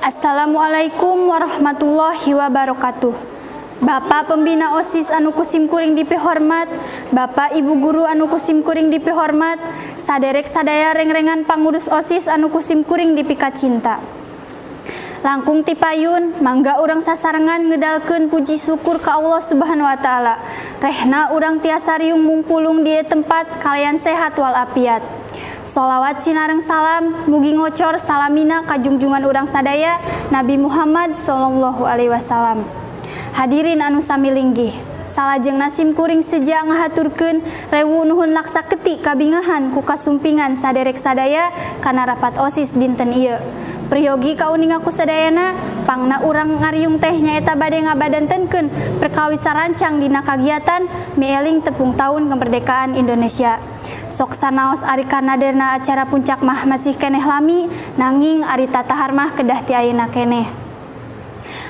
Assalamualaikum warahmatullahi wabarakatuh. Bapak pembina OSIS anu kusim kuring dipihormat, Bapak Ibu guru anu kusim kuring dipihormat, saderek sadaya rengrengan pangurus OSIS anu kusim kuring dipika cinta. Langkung tipayun, mangga urang sasarengan ngedalkeun puji syukur ka Allah Subhanahu wa taala. Rehna urang tiasa riung mungpulung di tempat kalian sehat walafiat. Sholawat sinareng salam mugi ngocor salamina ka junjungan urang sadaya Nabi Muhammad sallallahu alaihi wasallam. Hadirin anu sami linggih, salajeng nasim kuring seja ngahaturkeun rewu nuhun laksa keti kabingahan ku kasumpingan saderek sadaya kana rapat OSIS dinten ieu. Priyogi kauning aku sadayana pangna urang ngariung teh nyaeta bade ngabadantenkeun perkawis sarancang dina kagiatan mieling tepung tahun kemerdekaan Indonesia. Sok sanaos ari kanaderna acara puncak mah masih keneh lami, nanging ari tatahar mah kedah ti ayeuna keneh.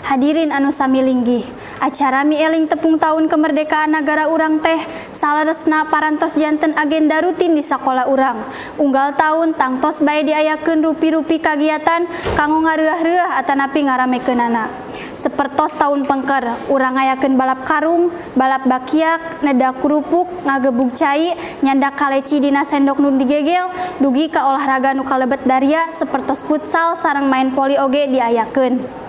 Hadirin anu sami linggih, acara mieling tepung tahun kemerdekaan negara urang teh salaresna parantos janten agenda rutin di sakola urang. Unggal tahun tangtos bae diayakeun rupi-rupi kagiatan kanggo ngareuah-reuah atanapi ngaramekeunana. Sepertos tahun pengker, urang ngayakeun balap karung, balap bakiak, nedak kerupuk, ngagebug cai, nyandak kaleci dina sendok nu digegel, dugi ka olahraga nu kalebet daria sepertos futsal sareng main poli oge diayakeun.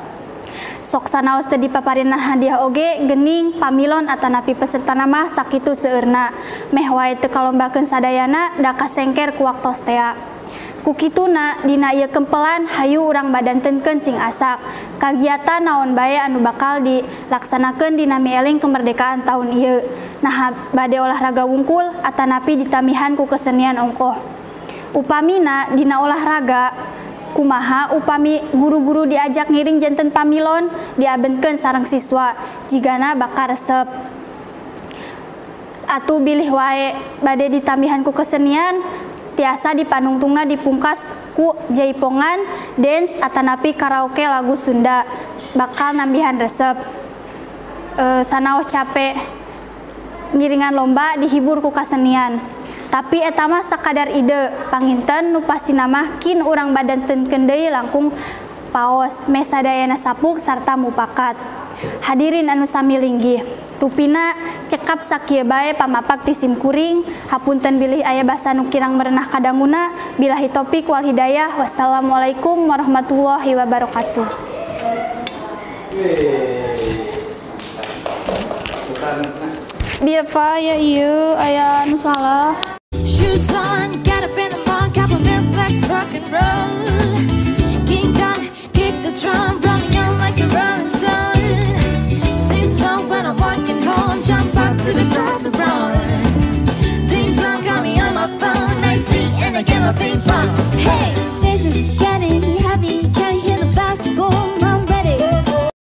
Sok sanaos teu dipaparinna hadiah oge geuning pamilon atanapi peserta mah sakitu seueurna. Meh wae teu kalombakeun sadayana da kasengker ku waktos tea. Ku kituna dina ieu kempelan hayu urang badantenkeun sing asak. Kagiatan naon bae anu bakal dilaksanakeun dina mieling kemerdekaan tahun ieu. Nah bade olahraga wungkul atanapi ditamihan ku kesenian ongkoh. Upamina dina olahraga kumaha upami guru-guru diajak ngiring janten pamilon diabenkeun sareng siswa jigana bakal resep atuh bilih wae bade ditamihan ku kesenian tiasa dipanungtungna dipungkas ku jaipongan dance atanapi karaoke lagu Sunda bakal nambihan resep. Sanaos capek ngiringan lomba dihibur ku kasenian. Tapi eta mah sakadar ide, panginten nu pasti nama kin urang badantenkeun deui langkung paos me sadayana sapuk sarta mupakat. Hadirin anu sami linggih, rupina cekap sakieu bae pamapak ti sim kuring, hapunten bilih aya basa nu kirang merenah kadanguna, billahi taufik wal hidayah. Wassalamualaikum warahmatullahi wabarakatuh. Biar pa ya ieu aya anu salah. Shoes on, get up in the morning, cup of milk, let's rock and roll. King Kong, kick the drum.